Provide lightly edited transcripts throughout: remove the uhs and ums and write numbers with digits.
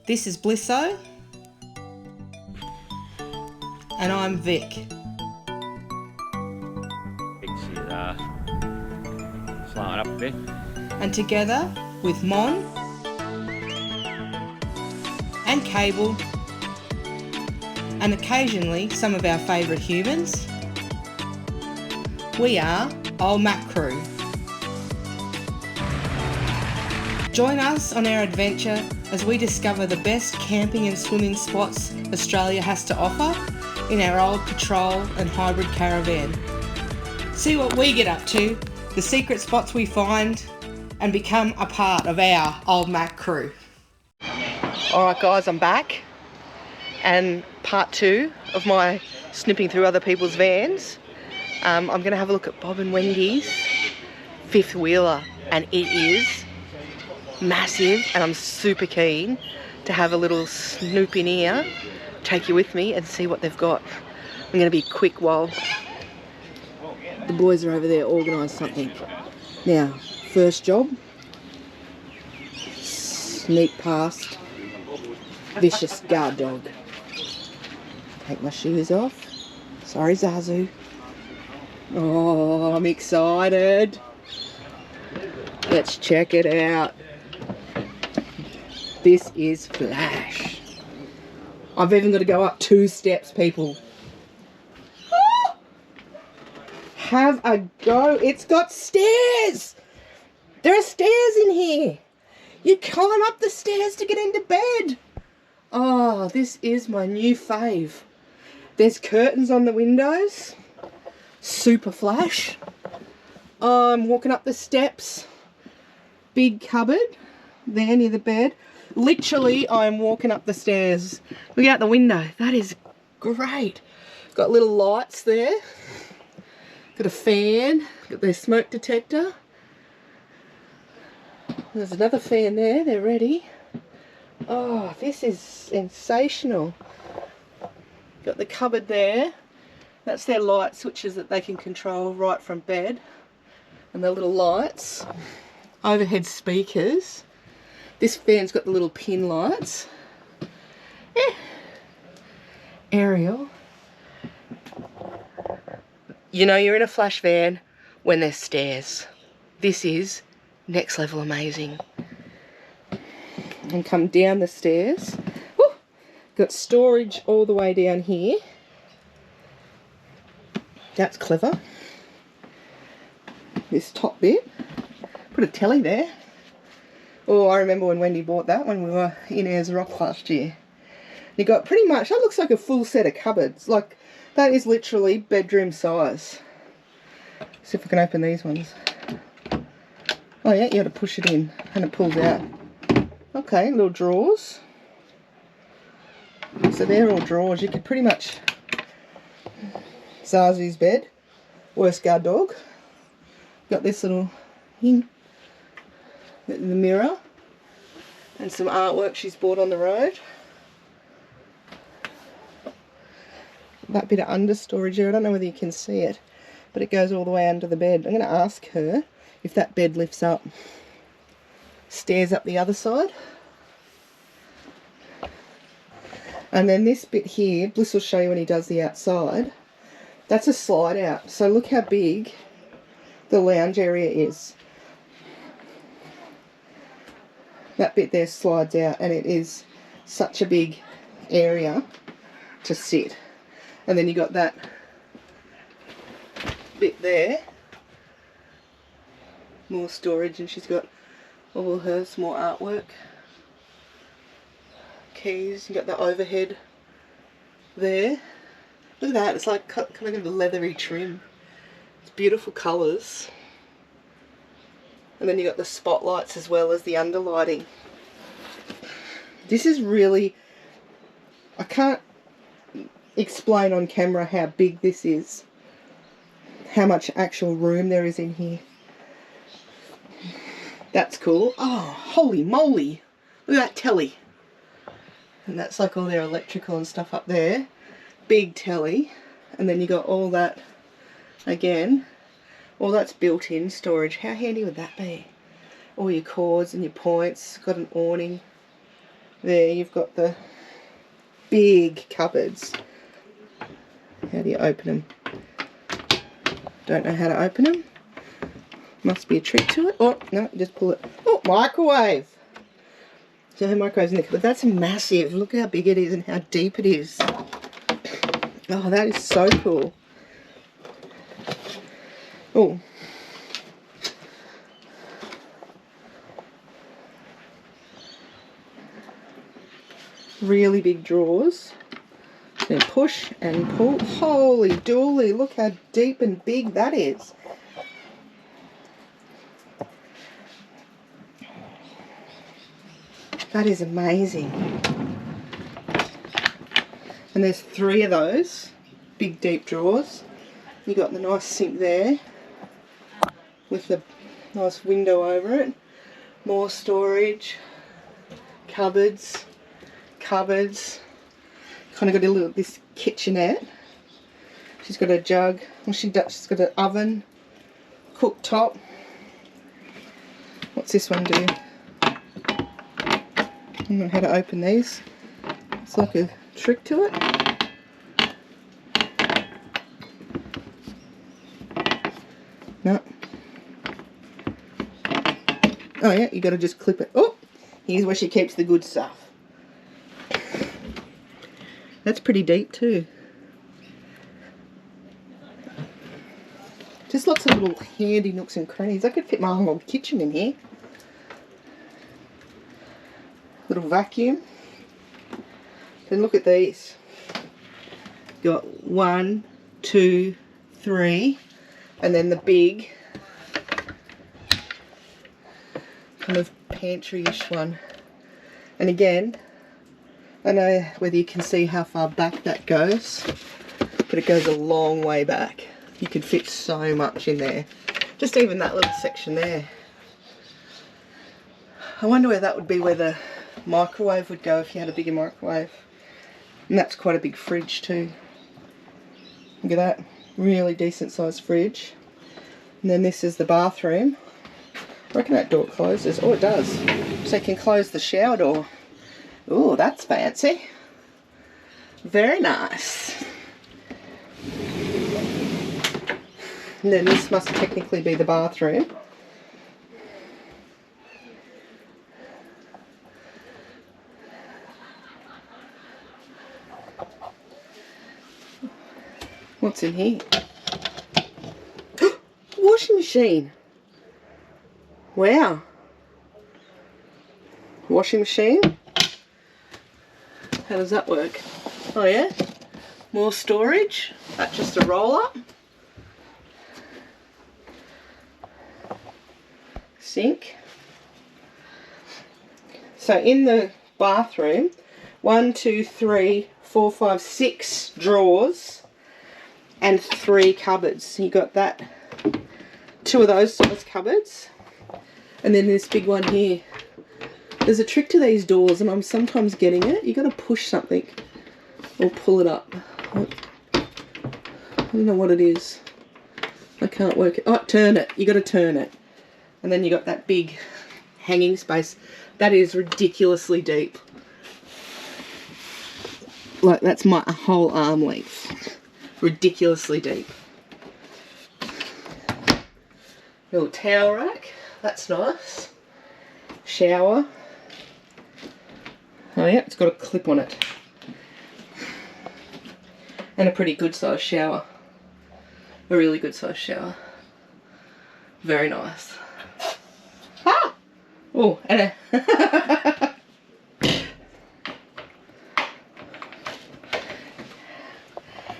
This is Blisso. And I'm Vic. She's slowing up a bit. And together with Mon and Cable and occasionally some of our favourite humans, we are Old Mac Crew. Join us on our adventure as we discover the best camping and swimming spots Australia has to offer in our old patrol and hybrid caravan. See what we get up to, the secret spots we find, and become a part of our Old Mac Crew. Alright guys, I'm back, and part 2 of my snipping through other people's vans. I'm going to have a look at Bob and Wendy's fifth wheeler, and it is massive, and I'm super keen to have a little snoop in here, take you with me and see what they've got. I'm going to be quick while the boys are over there organise something. Now, first job, sneak past vicious guard dog. Take my shoes off. Sorry Zazu. Oh, I'm excited. Let's check it out. This is Flash. I've even got to go up 2 steps, people. Oh! Have a go. It's got stairs. There are stairs in here. You climb up the stairs to get into bed. Oh, this is my new fave. There's curtains on the windows. Super Flash. I'm walking up the steps. Big cupboard there near the bed. Literally, I'm walking up the stairs. Look out the window. That is great. Got little lights there. Got a fan. Got their smoke detector. There's another fan there. They're ready. Oh, this is sensational. Got the cupboard there. That's their light switches that they can control right from bed. And the little lights. Overhead speakers. This fan's got the little pin lights. Aerial. You know you're in a Flash van when there's stairs. This is next level amazing. And come down the stairs. Woo! Got storage all the way down here. That's clever. This top bit. Put a telly there. Oh, I remember when Wendy bought that when we were in Ayers Rock last year. You got pretty much, that looks like a full set of cupboards. Like, that is literally bedroom size. See if I can open these ones. Oh yeah, you got to push it in and it pulls out. Okay, little drawers. So they're all drawers. You could pretty much... Zazu's bed. Worst guard dog. Got this little thing. The mirror. And some artwork she's bought on the road. That bit of under storage here, I don't know whether you can see it, but it goes all the way under the bed. I'm going to ask her if that bed lifts up. Stairs up the other side. And then this bit here, Bliss will show you when he does the outside. That's a slide out. So look how big the lounge area is. That bit there slides out and it is such a big area to sit. And then you got that bit there. More storage, and she's got all her small artwork. Keys, you got the overhead there. Look at that, it's like kind of a leathery trim. It's beautiful colours. And then you got the spotlights as well as the underlighting. This is really, I can't explain on camera how big this is. How much actual room there is in here. That's cool. Oh, holy moly. Look at that telly. And that's like all their electrical and stuff up there. Big telly. And then you got all that, again, all that's built-in storage. How handy would that be? All your cords and your points. Got an awning. There you've got the big cupboards. How do you open them? Don't know how to open them. Must be a trick to it. Oh, no, just pull it. Oh, microwave. So microwaves in the cupboard. That's massive. Look how big it is and how deep it is. Oh, that is so cool. Oh. Really big drawers. Then push and pull. Holy dooly, look how deep and big that is. That is amazing. And there's 3 of those big deep drawers. You got the nice sink there with the nice window over it. More storage, cupboards. Kind of got a little this kitchenette. She's got a jug. Well, she's got an oven, cooktop. What's this one do? I don't know how to open these. It's like a trick to it. No. Oh yeah, you got to just clip it. Oh, here's where she keeps the good stuff. That's pretty deep too. Just lots of little handy nooks and crannies. I could fit my whole kitchen in here. Little vacuum. Then look at these. Got 1, 2, 3, and then the big kind of pantry-ish one. And again, I don't know whether you can see how far back that goes, but it goes a long way back. You could fit so much in there. Just even that little section there. I wonder where that would be, where the microwave would go if you had a bigger microwave. And that's quite a big fridge too. Look at that. Really decent sized fridge. And then this is the bathroom. I reckon that door closes. Oh, it does. So you can close the shower door. Oh, that's fancy. Very nice. And then this must technically be the bathroom. What's in here? Washing machine. Wow. Washing machine. How does that work? Oh yeah, more storage. That's just a roll up. Sink. So in the bathroom, 1, 2, 3, 4, 5, 6 drawers and 3 cupboards. You got that, 2 of those size cupboards, and then this big one here. There's a trick to these doors, and I'm sometimes getting it. You got to push something or pull it up. I don't know what it is. I can't work it. Oh, turn it. You got to turn it, and then you got that big hanging space. That is ridiculously deep. Like that's my whole arm length. Ridiculously deep. Little towel rack. That's nice. Shower. Oh yeah, it's got a clip on it. And a pretty good sized shower. A really good sized shower. Very nice. Ah! Oh, and a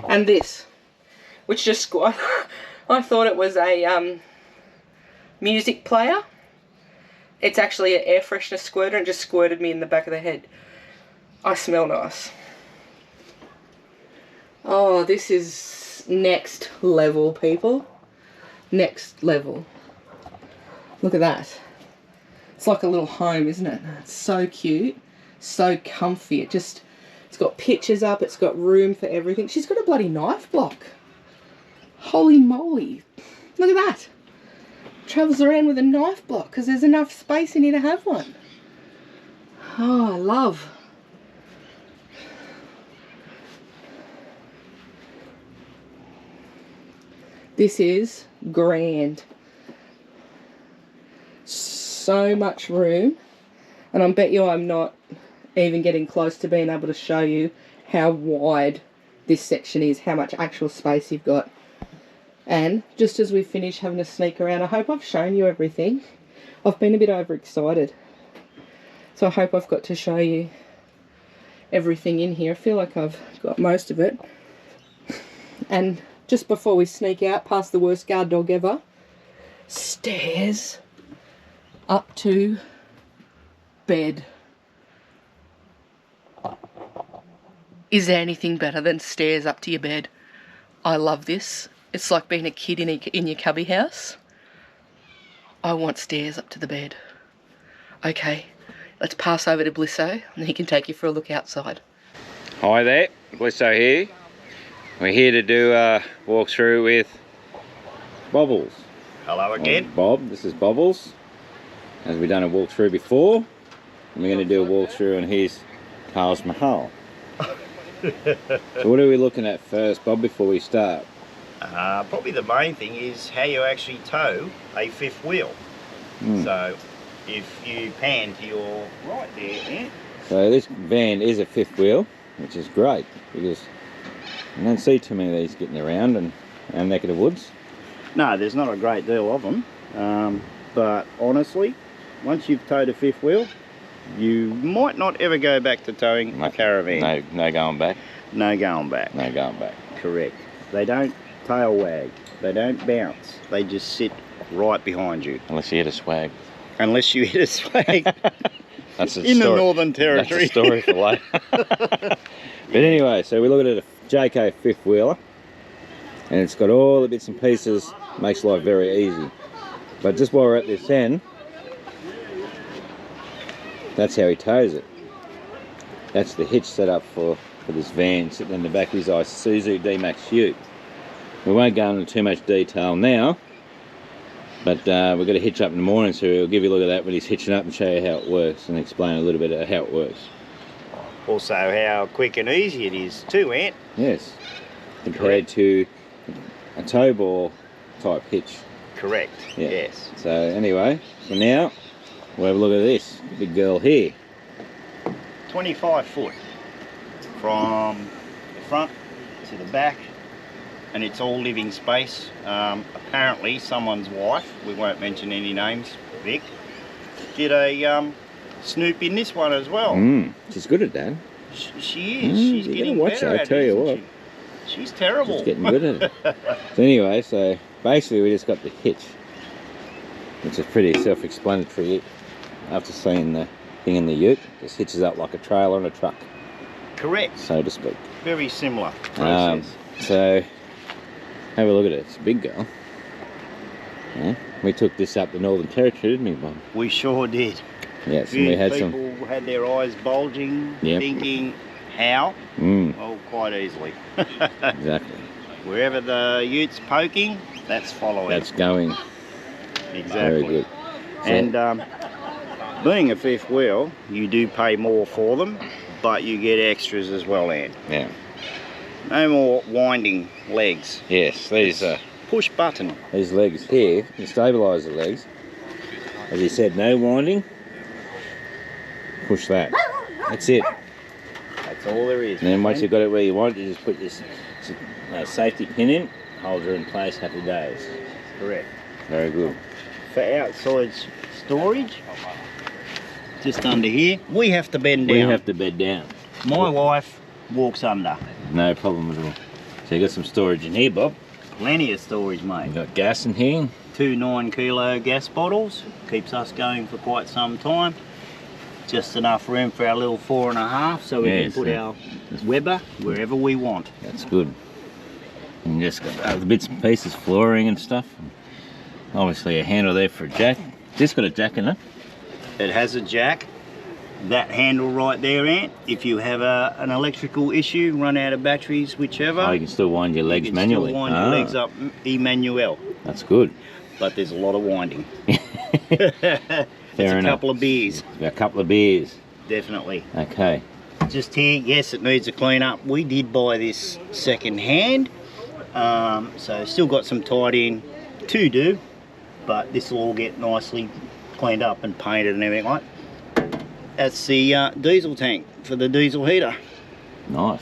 and this, which just squat. I thought it was a music player. It's actually an air freshener squirter and just squirted me in the back of the head. I smell nice. Oh, this is next level, people. Next level. Look at that. It's like a little home, isn't it? It's so cute. So comfy. It's got pictures up. It's got room for everything. She's got a bloody knife block. Holy moly. Look at that. Travels around with a knife block because there's enough space in here to have one. Oh, I love. This is grand. So much room, and I bet you I'm not even getting close to being able to show you how wide this section is, how much actual space you've got. And just as we finish having a sneak around, I hope I've shown you everything. I've been a bit overexcited, so I hope I've got to show you everything in here. I feel like I've got most of it. And just before we sneak out past the worst guard dog ever, stairs up to bed. Is there anything better than stairs up to your bed? I love this. It's like being a kid in your cubby house. I want stairs up to the bed. Okay, let's pass over to Blisso and he can take you for a look outside. Hi there, Blisso here. We're here to do a walkthrough with Bobbles. Hello again. Bob, this is Bobbles. As we've done a walkthrough before, and we're going to do a walkthrough on his Taj Mahal. So what are we looking at first, Bob, before we start? Probably the main thing is how you actually tow a fifth wheel. So if you pan to your right there, Ant. So this van is a fifth wheel, which is great because I don't see too many of these getting around in our neck of the woods. No, there's not a great deal of them, but honestly, once you've towed a fifth wheel, you might not ever go back to towing a caravan. No going back. No going back. No going back. Correct. They don't tail wag. They don't bounce. They just sit right behind you. Unless you hit a swag. Unless you hit a swag. That's a in story. The Northern Territory. That's a story for later. But anyway, so we're looking at a Jayco fifth wheeler, and it's got all the bits and pieces. Makes life very easy. But just while we're at this end, that's how he tows it. That's the hitch set up for this van sitting in the back of his Isuzu D-Max Ute. We won't go into too much detail now, but we've got a hitch up in the morning, so we'll give you a look at that when he's hitching up and show you how it works and explain a little bit of how it works. Also how quick and easy it is too, Ant. Yes, compared to a tow ball type hitch. Correct, yeah. Yes. So anyway, for now, we'll have a look at this big girl here. 25 foot from the front to the back, and it's all living space. Apparently someone's wife, we won't mention any names, Vic, did a snoop in this one as well. She's good at that. She is. She's getting better at it. I tell you what. She's terrible. She's getting good at it. So anyway, so basically we just got the hitch, which is pretty self-explanatory after seeing the thing in the ute. Just hitches up like a trailer on a truck. Correct. So to speak. Very similar process. So have a look at it. It's a big girl. Yeah. We took this up the Northern Territory, didn't we, Bob? We sure did. Yes, and we had some people had their eyes bulging, thinking, how? Well, quite easily. Exactly. Wherever the ute's poking, that's following. That's going. Exactly. Very good. So, and being a fifth wheel, you do pay more for them, but you get extras as well, Ant. Yeah. No more winding legs. Yes, these push button. These legs here, you stabilise the legs. As you said, no winding. Push that. That's it. That's all there is. And then once you've got it where you want, you just put this safety pin in, hold her in place, happy days. Correct. Very good. For outside storage, just under here, we have to bend down. We have to bed down. My wife walks under. No problem at all. So you got some storage in here, Bob. Plenty of storage, mate. You've got gas in here. 2 9-kilo gas bottles. Keeps us going for quite some time. Just enough room for our little 4.5, so we can put our Weber wherever we want. That's good. And just got the bits and pieces, flooring and stuff. Obviously a handle there for a jack. This got a jack in it. It has a jack. That handle right there, Ant, if you have an electrical issue, run out of batteries, whichever. Oh, you can still wind your legs manually. You can still wind your legs up Emmanuel. That's good. But there's a lot of winding. Fair enough. A couple of beers. A couple of beers. definitely. Okay. Just here, yes, it needs a clean up. We did buy this second hand, so still got some tidying to do, but this will all get nicely cleaned up and painted and everything like that. That's the diesel tank for the diesel heater. Nice.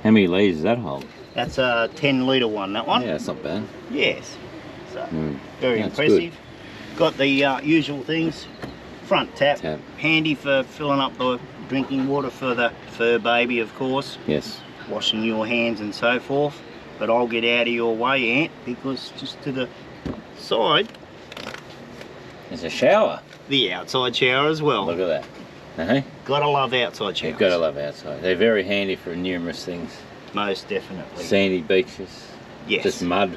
How many litres does that hold? That's a 10 litre one, that one. Yeah, that's not bad. Yes. So, very That's impressive. Got the usual things. Front tap, Tap. handy for filling up the drinking water for the fur baby, of course. Yes. Washing your hands and so forth. But I'll get out of your way, Ant, because just to the side, There's a shower. the outside shower as well. Look at that. Uh-huh. Gotta love outside showers. You've got to love outside. They're very handy for numerous things. Most definitely. Sandy beaches. Yes. Just mud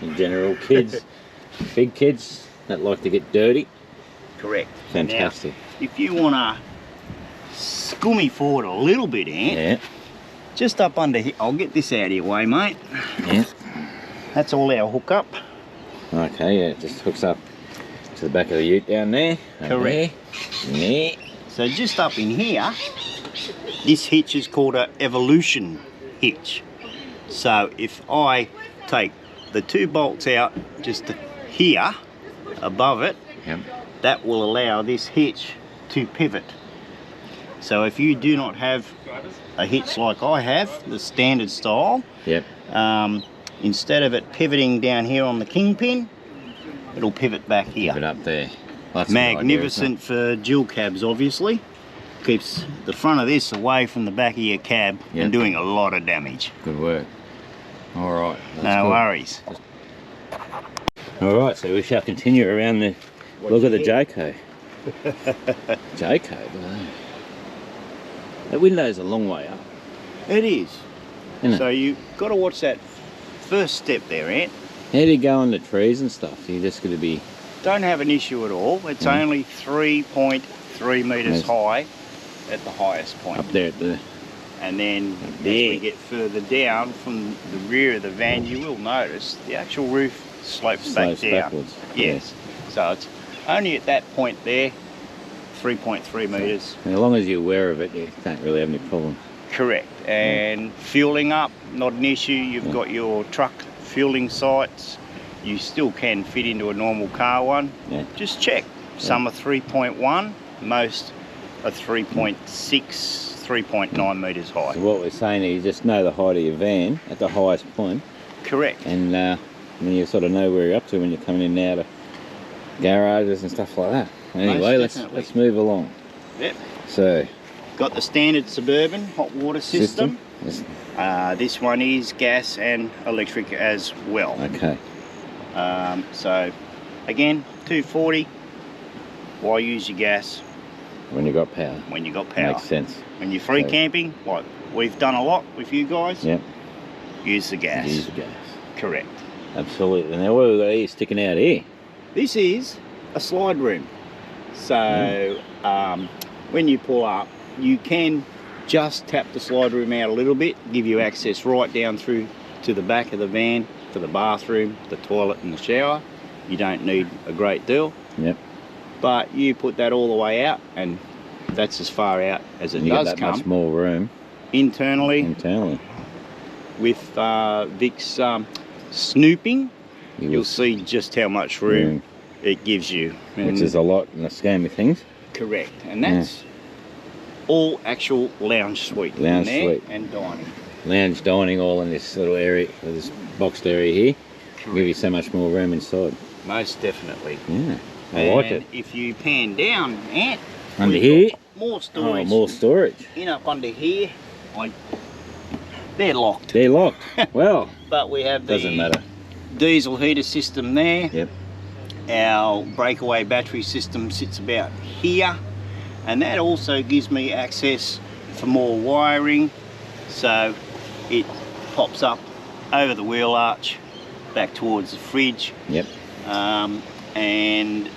in general. Kids, big kids that like to get dirty. Correct. Fantastic. Now, if you want to scummy forward a little bit, Ant, Yeah. just up under here, I'll get this out of your way, mate. Yeah. That's all our hookup. Okay, yeah, it just hooks up to the back of the ute down there. Correct. Yeah. So just up in here, this hitch is called an evolution hitch. So if I take the two bolts out just here, above it, Yep. that will allow this hitch to pivot. So if you do not have a hitch like I have, the standard style, Yep. instead of it pivoting down here on the kingpin, it'll pivot back here. Keep it up there. That's a good idea, Magnificent for dual cabs, obviously. Keeps the front of this away from the back of your cab Yep. and doing a lot of damage. isn't it? Good work. All right. that's No good. worries. All right, so we shall continue around the. Look at the Jayco. Jayco. That window's a long way up. It is. Isn't it? So you got to watch that first step there, Ant. How do you go on the trees and stuff? You're just going to be. Don't have an issue at all. It's only 3.3 metres Yes. high at the highest point. Up there at the. And then as there. we get further down from the rear of the van, you will notice the actual roof slopes back Slopes down. backwards. Yes. So it's only at that point there, 3.3 metres. And as long as you're aware of it, you don't really have any problem. Correct. And fueling up, not an issue. You've got your truck fueling sites. You still can fit into a normal car one. Yeah. Just check. Some are 3.1, most are 3.6, 3.9 metres high. So what we're saying is you just know the height of your van at the highest point, Correct. and then you sort of know where you're up to when you're coming in and out of garages and stuff like that. Anyway, definitely. let's move along. Yep. So, Got the standard Suburban hot water system. Yes. This one is gas and electric as well. Okay. So again, 240. Why use your gas When you got power. when you got power? Makes sense. When you're free So- camping, like we've done a lot with you guys, Yep. use the gas. Use the gas. Correct. Absolutely. Now what have we got here sticking out here? This is a slide room. So when you pull up, you can just tap the slide room out a little bit, give you access right down through to the back of the van for the bathroom, the toilet and the shower. You don't need a great deal, Yep. but you put that all the way out and that's as far out as it And you got does that come. much more room Internally internally. with Vic's snooping, You you'll will- see just how much room it gives you. which And- is a lot in the scheme of things. Correct, and that's all actual lounge suite in Lounge there suite. and dining. Lounge dining all in this little area, this boxed area here. Give you so much more room inside. Most definitely. Yeah, I like And it. if you pan down, Ant, Under we've here? got more Oh, storage. more storage. In up under here, they're locked. They're locked. Well, But we have the doesn't matter. diesel heater system there. Yep. Our breakaway battery system sits about here, and that also gives me access for more wiring, so it pops up over the wheel arch back towards the fridge, Yep. and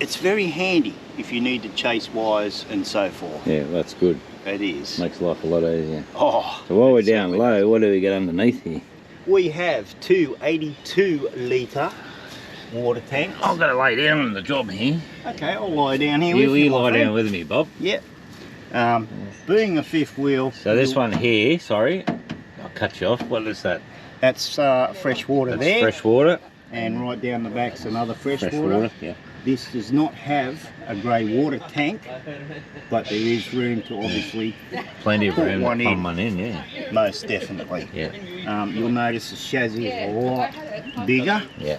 it's very handy if you need to chase wires and so forth. Yeah, that's good. It is. Makes life a lot easier. Oh, So while we're it down certainly low, what do we get underneath here? we have two 82 litre water tanks. I've got to lay down on the job here. Okay, I'll lie down here You with you, my lie friend. down with me, Bob. Yep. Being a fifth wheel. So this one here, sorry, I'll cut you off. What is that? That's fresh water That's there. fresh water. And right down the back's another fresh Fresh water. water, yeah. This does not have a grey water tank, but there is room to obviously Plenty of put room one to in. pump one in, yeah. Most definitely. Yeah, You'll notice the chassis is a lot bigger. yeah.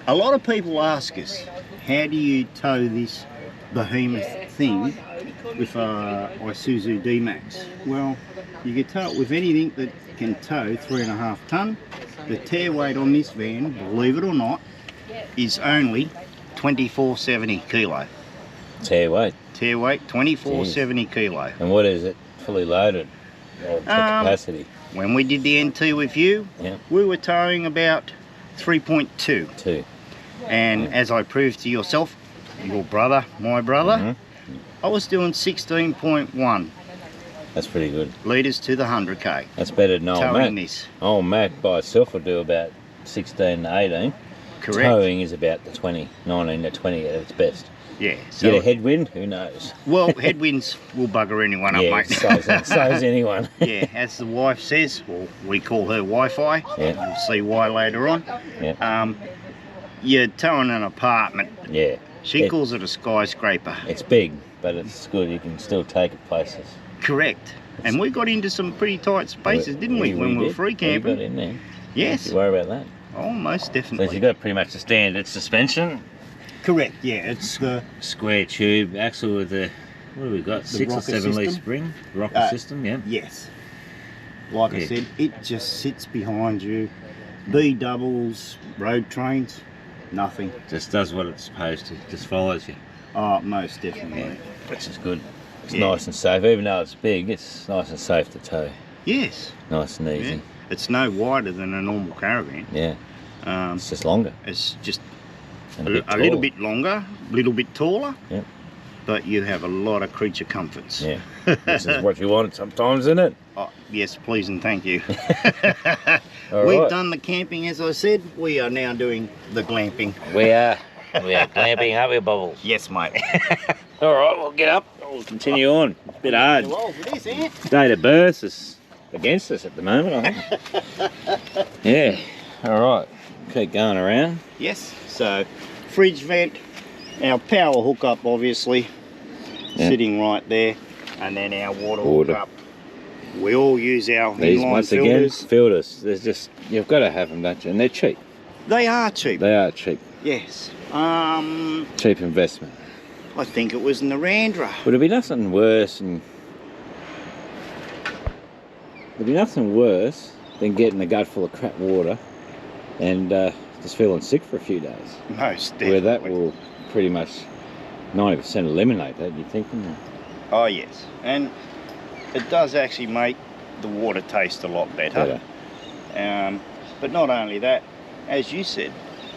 A lot of people ask us, how do you tow this behemoth thing with a Isuzu D-Max? Well, you can tow it with anything that can tow 3.5 tonne. The tear weight on this van, believe it or not, is only 2470 kilo. Tear weight. Tear weight 2470 kilo. And what is it? Fully loaded? Or capacity? When we did the NT with you, Yeah. we were towing about 3.2. 2. And as I proved to yourself, your brother, my brother, I was doing 16.1 That's pretty good. litres to the 100k. That's better than old Towing Mac. this. Old Mac by itself will do about 16 to 18. Correct. Towing is about the 20, 19 to 20 at its best. Yeah. Get a headwind, who knows? Well, headwinds will bugger anyone up, Yeah, mate. so's anyone. Yeah, as the wife says, well, we call her Wi-Fi. Yeah. You'll see why later on. Yeah. You're towing an apartment. Yeah. She calls it a skyscraper. It's big, but it's good. You can still take it places. Correct. And we got into some pretty tight spaces, didn't we, when we were did. free We camping? got in there. Yes. You worry about that. Oh, most So definitely. you've got pretty much the standard suspension, Correct, yeah. It's the square tube axle with the, what have we got? 6 or rocker 7 leaf system? spring, rocker system, yeah. yes. Like I Yeah. said, it just sits behind you. B doubles, road trains, nothing. Just does what it's supposed to, just follows you, Oh, most definitely. which is good. It's Yeah. nice and safe, even though it's big, it's nice and safe to tow. Yes. Nice and Yeah. easy. It's no wider than a normal caravan. Yeah, Um, it's just longer it's just and a, a bit a little taller. bit longer, a little bit taller. Yeah. But you have a lot of creature comforts. Yeah, this is what you want sometimes, isn't it? Oh, yes, please and thank you. All We've right. done the camping, as I said. We are now doing the glamping. We are glamping, aren't we, Bubbles? Yes, mate. All right, we'll get up. We'll continue on. It's a bit hard. Well, for this, eh? Date of birth is against us at the moment, I think. Yeah. All right. Keep going around. Yes. So, fridge vent, our power hookup, obviously, Yeah. sitting right there, and then our water Water. hookup. We all use our These inline once filters. again filters. There's just you've got to have them, don't you? And they're cheap. They are cheap. They are cheap. Yes. Cheap investment. I think it was Narendra. Would it be nothing worse and there'd be nothing worse than getting a gut full of crap water and just feeling sick for a few days. Most definitely. Where that will pretty much 90% eliminate that, you think? Oh yes, and it does actually make the water taste a lot better. But not only that, as you said,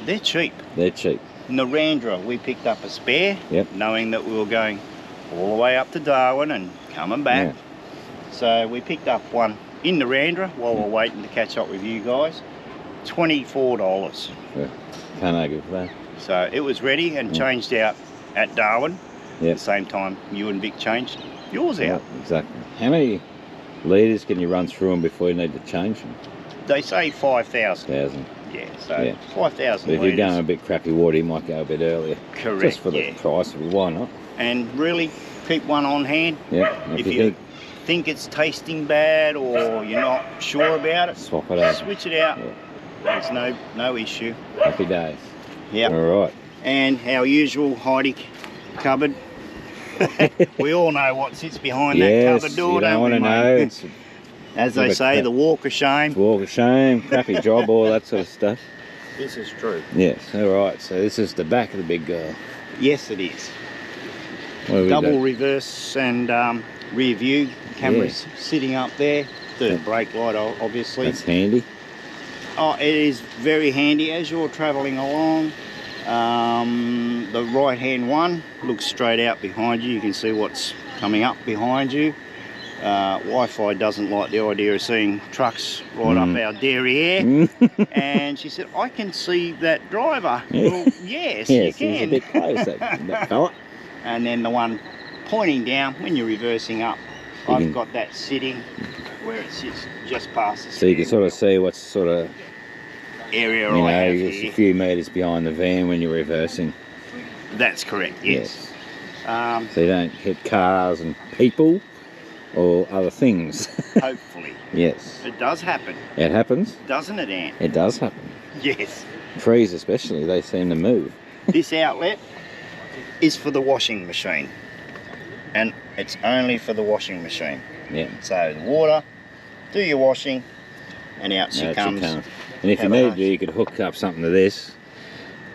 they're cheap. They're cheap. Narendra, we picked up a spare, Yep. knowing that we were going all the way up to Darwin and coming back. So we picked up one in Narendra while we're waiting to catch up with you guys. $24. Yeah. Can't argue with that. So it was ready and changed out at Darwin. Yep. At the same time, you and Vic changed yours Yeah, out. exactly. How many litres can you run through them before you need to change them? They say 5,000. 1,000. Yeah, so Yeah. 5,000 But if you're going a litres. bit crappy water, you might go a bit earlier. Correct, Just for the yeah. price of it, why not? And really, keep one on hand. Yeah. If you think it's tasting bad or you're not sure about it, swap it out. switch it out. Yeah. There's no issue. Happy days. Yep. All right. And our usual Heidi cupboard. We all know what sits behind that Yes, cupboard door, you don't want we, to know. mate? It's As they bit of say, crap. the walk of shame. walk of shame, crappy job, all that sort of stuff. This is true. Yes. All right. So this is the back of the big girl. Yes, it is. What have we Double got? reverse and rear view cameras sitting up there. Third brake light, obviously. That's handy. Oh, it is very handy as you're travelling along. The right hand one looks straight out behind you. You can see what's coming up behind you. Wi-Fi doesn't like the idea of seeing trucks right up our derriere. And she said, I can see that driver. Yeah. Well, yes, Yes, you he's a can. bit close, that fella. And then the one pointing down when you're reversing up. You I've can- got that sitting where it sits just past the So you can sort of see what's sort of, area you I know, have it's here. a few metres behind the van when you're reversing. That's correct, yes. So you don't hit cars and people or other things. Hopefully. Yes. It does happen, It happens. doesn't it, Ant? It does happen. Yes. Trees especially, they seem to move. This outlet is for the washing machine. And it's only for the washing machine. Yeah. So the water, do your washing, and out she Out comes. And if you Have a need hose. to, you could hook up something to this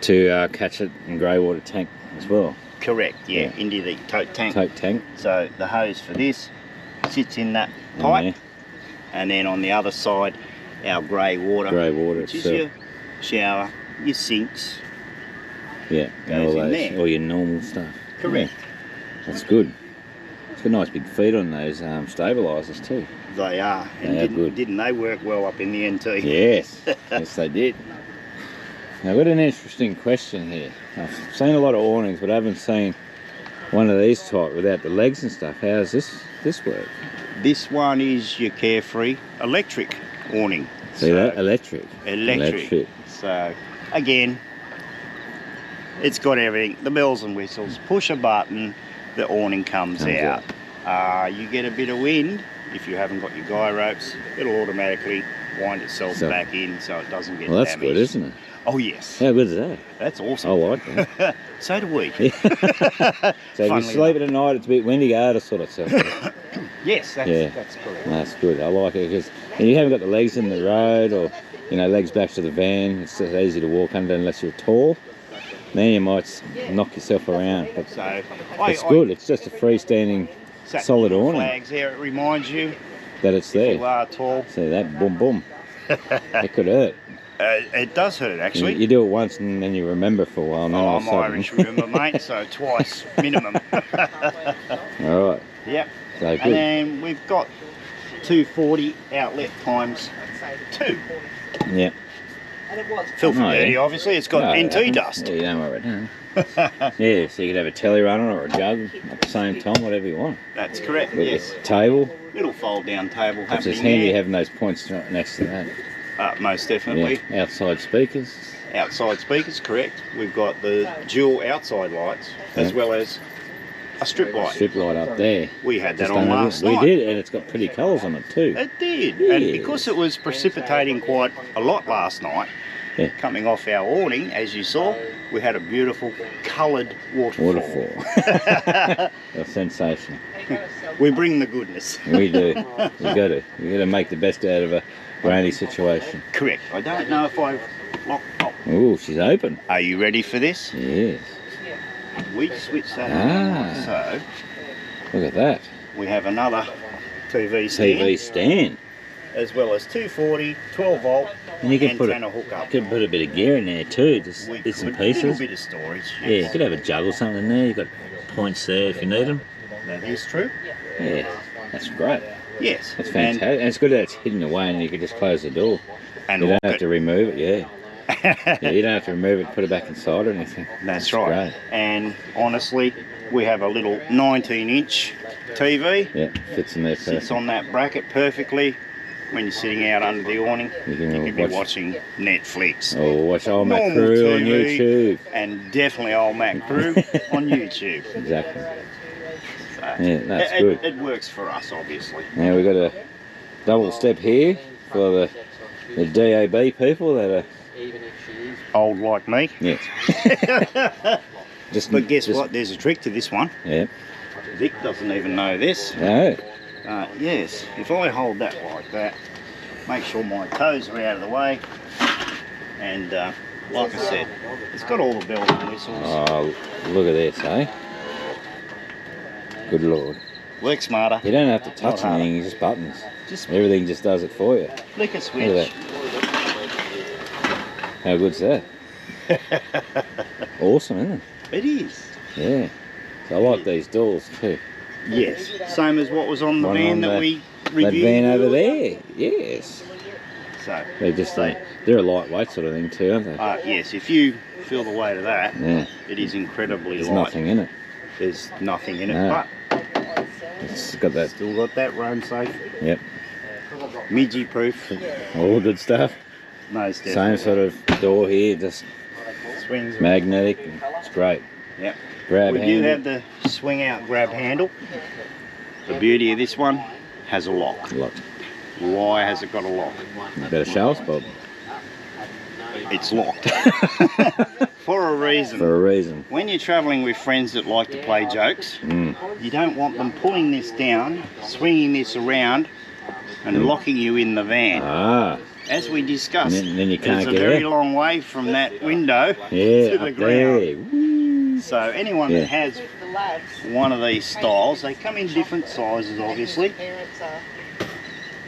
to catch it in grey water tank as well. Correct, yeah, Yeah. into the tote tank. Tote tank. So the hose for this sits in that in pipe, there. and then on the other side, our grey water, Grey water which is itself. your shower, your sinks. Yeah, and goes all in those, there. all your normal stuff. Correct. Yeah, that's good. It's got a nice big feet on those stabilisers too. They are, and They are good. didn't they work well up in the NT? Yes, yes they did. Now I've got an interesting question here. I've seen a lot of awnings, but I haven't seen one of these type without the legs and stuff. How does this work? This one is your Carefree electric awning. See that? Electric. Electric. So again, it's got everything, the bells and whistles. Push a button, the awning comes out. You get a bit of wind, if you haven't got your guy ropes, it'll automatically wind itself So- back in so it doesn't get Well, that's damaged. good, isn't it? Oh yes, How good is that? that's I awesome. like that. So do we. So if you Funnily sleep at night, it's a bit windy, go to sort of stuff. Yes, that's, Yeah. that's correct. That's good. I like it because you haven't got the legs in the road or, you know, legs back to the van. It's just easy to walk under unless you're tall. Then you might knock yourself around. But So it's good. It's just a freestanding solid awning flags there. It reminds you that it's if there. you are tall. See that? Boom, boom. It could hurt. It does hurt actually. You do it once and then you remember for a while. And then all of I'm a sudden- Irish, remember, mate, so twice minimum. All right. Yep. So And good. then we've got 240 outlet times 2. Yeah. Filthy Oh, yeah. dirty, obviously. It's got No, it NT happens. dust. Yeah, you don't worry about it. Yeah, so you could have a telly running or a jug at the same time, whatever you want. That's correct, With yes. a table. Little fold down table It's happening just handy there. having those points right next to that. Most definitely. Yeah. Outside speakers. Outside speakers, correct. We've got the dual outside lights as Yeah. well as a strip light. Strip light up there. We had that Just on under last it. night. We did, and it's got pretty colours on it too. It did. And Yes. because it was precipitating quite a lot last night, Yeah. coming off our awning, as you saw, we had a beautiful coloured waterfall. Waterfall. A sensation. We bring the goodness. We do. You got to. You got to make the best out of a rainy situation. Correct. I don't know if I've locked up. Ooh, she's open. Are you ready for this? Yes. We switch that Ah. on. So Look at that. we have another TV stand, TV stand. as well as 240, 12 volt, And you can put antenna hookup. Could put a bit of gear in there too, just We bits and could. Little pieces. bit of storage. Yeah, you Yes. could have a jug or something in there. You've got points there if you need them. That is true. Yeah, that's great. Yes. That's fantastic. And it's good that it's hidden away and you can just close the door. And You don't lock have it. to remove it, yeah. Yeah, you don't have to remove it, put it back inside or anything. That's right. Great. And honestly, we have a little 19-inch TV. Yeah, fits in there Sits perfect. on that bracket perfectly. When you're sitting out under the awning, You you can could be watch- watching Netflix. Oh, watch Old Mac Normal Crew on TV. YouTube. And definitely Old Mac Crew on YouTube. Exactly. So Yeah, that's it, good. It works for us, obviously. Now we've got a double step here for the DAB people that are, Old like me. yes. Just, But guess just- what? There's a trick to this one. Yeah. Vic doesn't even know this. No. Yes, if I hold that like that, make sure my toes are out of the way, and like I said, it's got all the bells and whistles. Oh, look at this, eh? Good Lord. Work smarter. You don't have to touch Not harder. anything, it's just buttons. Just Everything just does it for you. flick a Look switch. at How good's that? Awesome, isn't it? It is. Yeah. So I like these doors too. Yes. Same as what was on the One van on that the- we That reviewed. van over earlier. there, yes. So, They're a lightweight sort of thing too, aren't they? yes, if you feel the weight of that, Yeah. it is incredibly There's light. nothing in it. There's nothing in it. No. But It's got that. Still got that roam safe. Yep. Midgie proof. All good stuff. Most Same sort of door here, just swings. magnetic. It's great. Yep. Grab We do handle. have the swing out grab handle. The beauty of this one has a lock. Lock. Why has it got a lock? You better show us, Bob. It's locked. For a reason. For a reason. When you're travelling with friends that like to play jokes, you don't want them pulling this down, swinging this around, and locking you in the van. Ah. As we discussed, And then you can't it's a get very out. long way from that window Yeah, to the up ground. there. Woo. So anyone that has one of these styles, they come in different sizes obviously.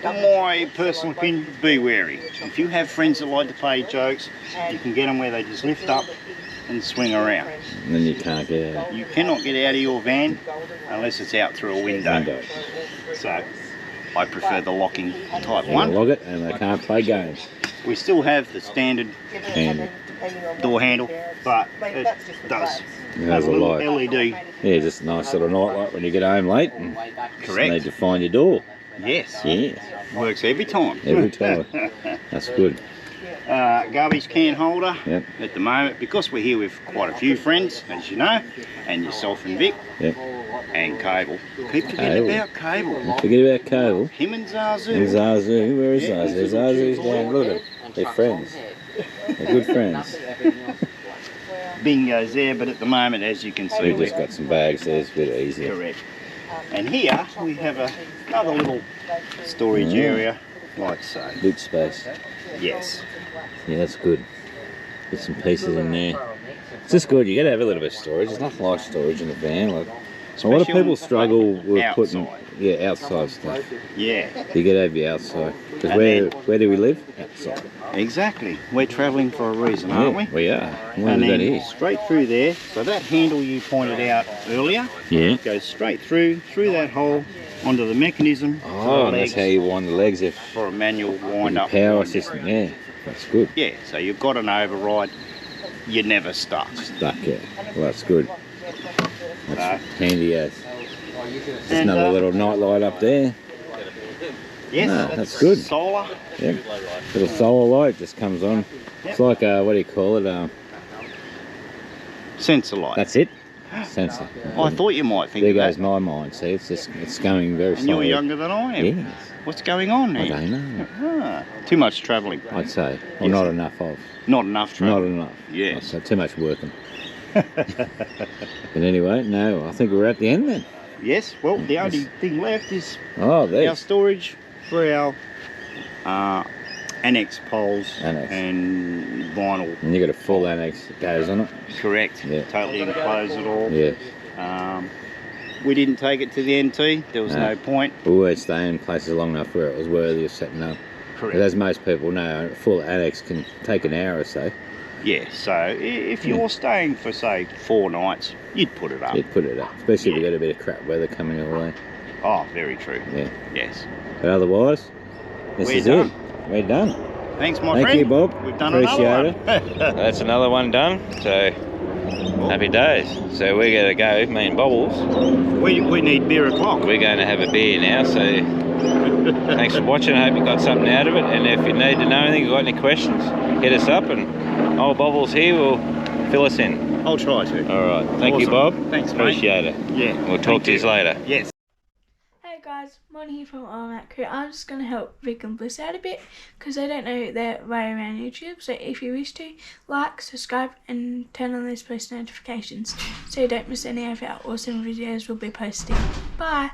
My personal opinion, be wary. If you have friends that like to play jokes, you can get them where they just lift up and swing around. And then you can't get out. You cannot get out of your van unless it's out through a window. So I prefer the locking type You one. lock it and they can't play games. We still have the standard And door handle, but it does. it has a little light. LED. Yeah, just a nice little night light when you get home late. And just Correct. need to find your door. Yes. Yes. Works every time. Every time. That's good. Garbage can holder. Yep. At the moment, because we're here with quite a few friends, as you know, and yourself and Vic, Yep. and cable. Keep forgetting Cable. about cable. Don't forget about cable. Him and Zazu. And Zazu. Where is Yeah, Zazu? Zazu's down. Look at them. They're friends. They're good friends. Bingo's there, but at the moment, as you can see, We've just got some bags there. It's a bit easier. correct. And here we have another little storage area, like so. Big space. Yes. Yeah, that's good. Get some pieces in there. It's just good. You got to have a little bit of storage. There's nothing like storage in a van. Like, a lot of people struggle with putting outside stuff. Yeah. You got to have your outside. Because And where do we live? Outside. Exactly. We're travelling for a reason, aren't we? We are. What And have we got then here? straight through there. So that handle you pointed out earlier Yeah. goes straight through that hole onto the mechanism. Oh, for the and that's legs how you wind the legs if for a manual wind up. power wind down. system. Yeah, that's good. Yeah. So you've got an override. You're never stuck. Stuck, yeah. Well, that's good. That's handy as. Just And, another little night light up there. Yes. No, that's good. Solar. Yeah. Little solar light just comes on. Yep. It's like what do you call it? Sensor light. That's it. Sensor. I thought you might think There of goes that. my mind. See, it's going very And you're slowly. younger than I am. Yes. What's going on I there? don't know. Ah, too much travelling. I'd say. Or Yes. not enough of. Not enough Not travelling. enough. Yes. I'd say too much working. But anyway, no, I think we're at the end then. Yes. Well, the only thing left is Oh, our there. storage for our annex poles Annex. and vinyl. And you got a full annex that goes on it. Correct. Yeah. Totally enclose it all. Yeah. We didn't take it to the NT. There was No. no point. We were staying in places long enough where it was worthy of setting up. Correct. But as most people know, a full annex can take an hour or so. Yeah. So if you're staying for say 4 nights, you'd put it up. You'd put it up, especially if Yeah. we get a bit of crap weather coming your way. Oh, very true. Yeah. Yes. But otherwise, this We're is done. it. We're done. Thanks, my Thank friend. you, Bob. We've done Appreciate another it. one. That's another one done. So happy days. So we're going to go, me and Bobbles. we need beer o'clock. We're going to have a beer now. So thanks for watching. I hope you got something out of it. And if you need to know anything, you got any questions, hit us up. And old Bobbles here will fill us in. I'll try to. All right. Thank you, Awesome. Bob. Thanks, mate. Appreciate it. Yeah. We'll talk to you later. Yes. Hey guys, Mon here from Matt Crew. I'm just going to help Vic and Bliss out a bit because they don't know their way around YouTube. So if you wish to, like, subscribe and turn on those post notifications so you don't miss any of our awesome videos we'll be posting. Bye!